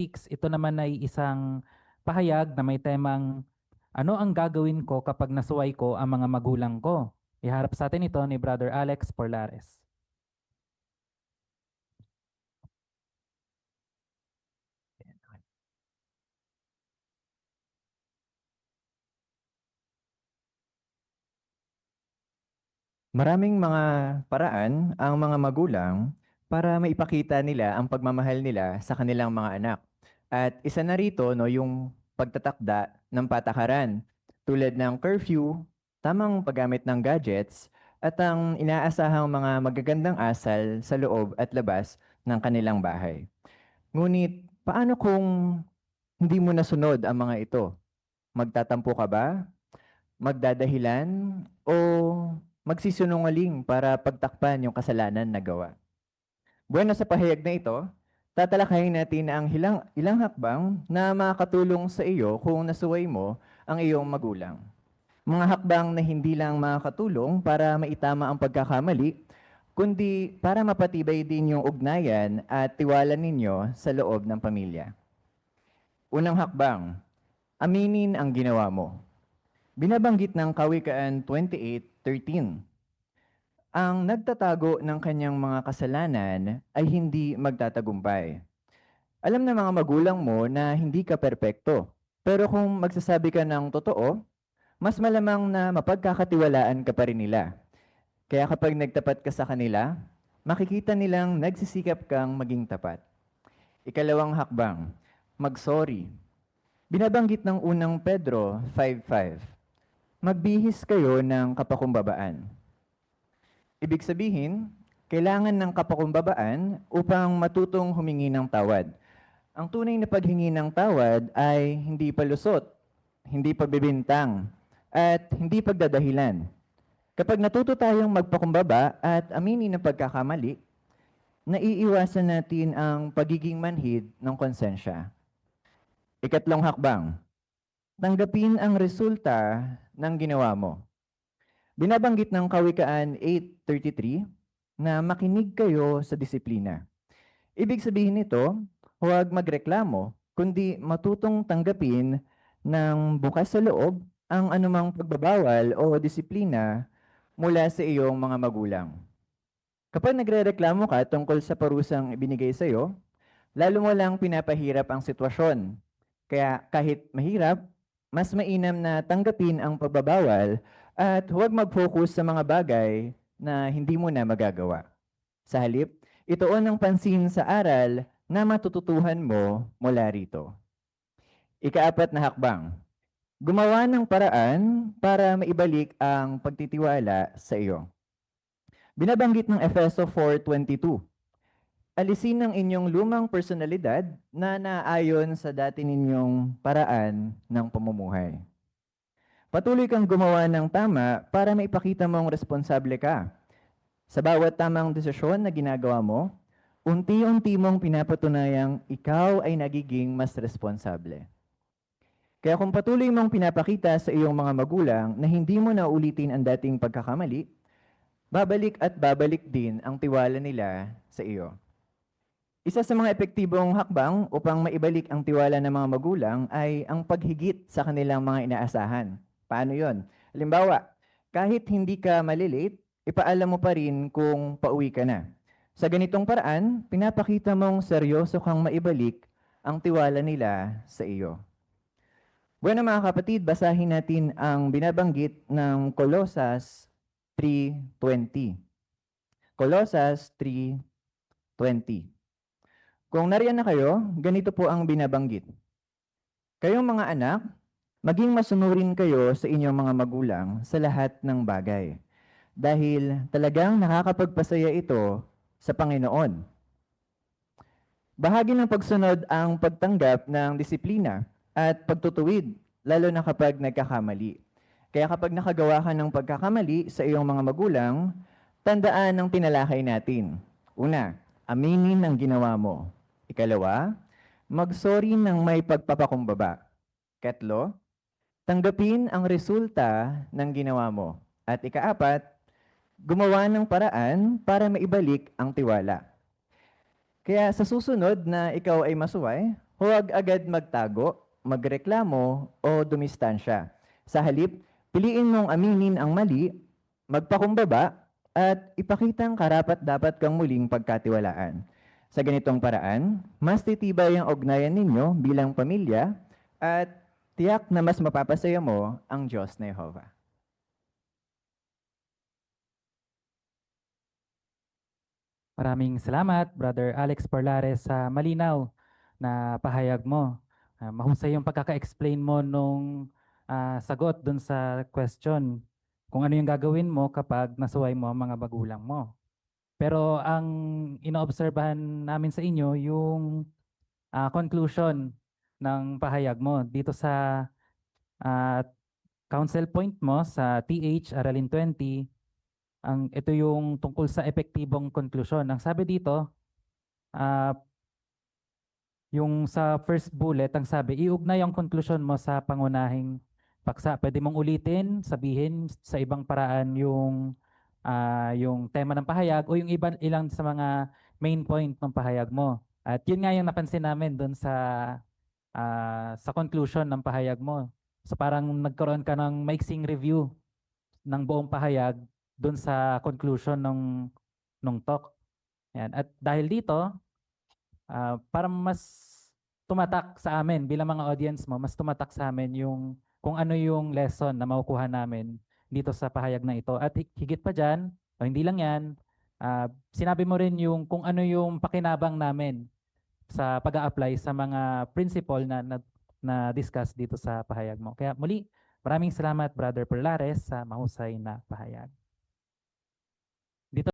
Ito naman ay isang pahayag na may temang ano ang gagawin ko kapag nasuway ko ang mga magulang ko. Iharap sa atin ito ni Brother Alex Porlares. Maraming mga paraan ang mga magulang para maipakita nila ang pagmamahal nila sa kanilang mga anak. At isa na rito no, yung pagtatakda ng patakaran tulad ng curfew, tamang paggamit ng gadgets, at ang inaasahang mga magagandang asal sa loob at labas ng kanilang bahay. Ngunit paano kung hindi mo nasunod ang mga ito? Magtatampo ka ba? Magdadahilan o magsisinungaling para pagtakpan yung kasalanan na gawa. Bueno, sa pahayag na ito, tatalakayin natin ang ilang hakbang na makakatulong sa iyo kung nasuway mo ang iyong magulang. Mga hakbang na hindi lang makakatulong para maitama ang pagkakamali, kundi para mapatibay din yung ugnayan at tiwala ninyo sa loob ng pamilya. Unang hakbang, aminin ang ginawa mo. Binabanggit ng Kawikaan 28:13. Ang nagtatago ng kanyang mga kasalanan ay hindi magtatagumpay. Alam ng mga magulang mo na hindi ka perpekto. Pero kung magsasabi ka ng totoo, mas malamang na mapagkakatiwalaan ka pa rin nila. Kaya kapag nagtapat ka sa kanila, makikita nilang nagsisikap kang maging tapat. Ikalawang hakbang, mag-sorry. Binabanggit ng unang Pedro 5:5. Magbihis kayo ng kapakumbabaan. Ibig sabihin, kailangan ng kapakumbabaan upang matutong humingi ng tawad. Ang tunay na paghingi ng tawad ay hindi palusot, hindi pagbibintang, at hindi pagdadahilan. Kapag natuto tayong magpakumbaba at aminin ang pagkakamali, naiiwasan natin ang pagiging manhid ng konsensya. Ikatlong hakbang, tanggapin ang resulta ng ginawa mo. Binabanggit ng Kawikaan 8:33 na makinig kayo sa disiplina. Ibig sabihin nito, huwag magreklamo, kundi matutong tanggapin ng bukas sa loob ang anumang pagbabawal o disiplina mula sa iyong mga magulang. Kapag nagrereklamo ka tungkol sa parusang ibinigay sa iyo, lalo mo lang pinapahirap ang sitwasyon. Kaya kahit mahirap, mas mainam na tanggapin ang pagbabawal at huwag mag-focus sa mga bagay na hindi mo na magagawa. Sa halip, ituon ang pansin sa aral na matututuhan mo mula rito. Ikaapat na hakbang, gumawa ng paraan para maibalik ang pagtitiwala sa iyo. Binabanggit ng Efeso 4:22. Alisin ang inyong lumang personalidad na naayon sa dati ninyong paraan ng pamumuhay. Patuloy kang gumawa ng tama para maipakita mong responsable ka. Sa bawat tamang desisyon na ginagawa mo, unti-unti mong pinapatunayang ikaw ay nagiging mas responsable. Kaya kung patuloy mong pinapakita sa iyong mga magulang na hindi mo na ulitin ang dating pagkakamali, babalik at babalik din ang tiwala nila sa iyo. Isa sa mga epektibong hakbang upang maibalik ang tiwala ng mga magulang ay ang paghigit sa kanilang mga inaasahan. Paano yon? Halimbawa, kahit hindi ka malilate, ipaalam mo pa rin kung pauwi ka na. Sa ganitong paraan, pinapakita mong seryoso kang maibalik ang tiwala nila sa iyo. Bueno mga kapatid, basahin natin ang binabanggit ng Colosas 3:20. Colosas 3:20. Kung nariyan na kayo, ganito po ang binabanggit. Kayong mga anak, maging masunurin kayo sa inyong mga magulang sa lahat ng bagay. Dahil talagang nakakapagpasaya ito sa Panginoon. Bahagi ng pagsunod ang pagtanggap ng disiplina at pagtutuwid, lalo na kapag nagkakamali. Kaya kapag nakagawa ka ng pagkakamali sa iyong mga magulang, tandaan ang tinalakay natin. Una, aminin ang ginawa mo. Ikalawa, mag-sorry ng may pagpapakumbaba. Katlo, tanggapin ang resulta ng ginawa mo. At ikaapat, gumawa ng paraan para maibalik ang tiwala. Kaya sa susunod na ikaw ay masuway, Huwag agad magtago, magreklamo o dumistansya. Sa halip, piliin mong aminin ang mali, magpakumbaba, at ipakitang karapat-dapat kang muling pagkatiwalaan. Sa ganitong paraan, mas titibay ang ugnayan ninyo bilang pamilya at tiyak na mas mapapasaya mo ang Diyos na Jehovah. Maraming salamat, Brother Alex Parlares, sa malinaw na pahayag mo. Mahusay yung pagkaka-explain mo nung sagot dun sa question kung ano yung gagawin mo kapag nasuway mo ang mga magulang mo. Pero ang inoobserbahan namin sa inyo yung conclusion ng pahayag mo dito sa ah, council point mo sa TH Aralin 20. Ito yung tungkol sa epektibong konklusyon. Ang sabi dito, ah, yung sa first bullet, ang sabi, iugnay ang konklusyon mo sa pangunahing paksa. Pwede mong ulitin, sabihin sa ibang paraan yung tema ng pahayag o yung ilang sa mga main point ng pahayag mo. At yun nga yung napansin namin doon sa conclusion ng pahayag mo. So parang nagkaroon ka ng maiksing review ng buong pahayag doon sa conclusion ng talk. Yan. At dahil dito, para mas tumatak sa amin bilang mga audience mo, mas tumatak sa amin yung kung ano yung lesson na makukuha namin dito sa pahayag na ito. At higit pa dyan, o hindi lang yan, sinabi mo rin yung kung ano yung pakinabang namin sa pag-a-apply sa mga principle na discuss dito sa pahayag mo. Kaya muli, maraming salamat Brother Perlares sa mahusay na pahayag. Dito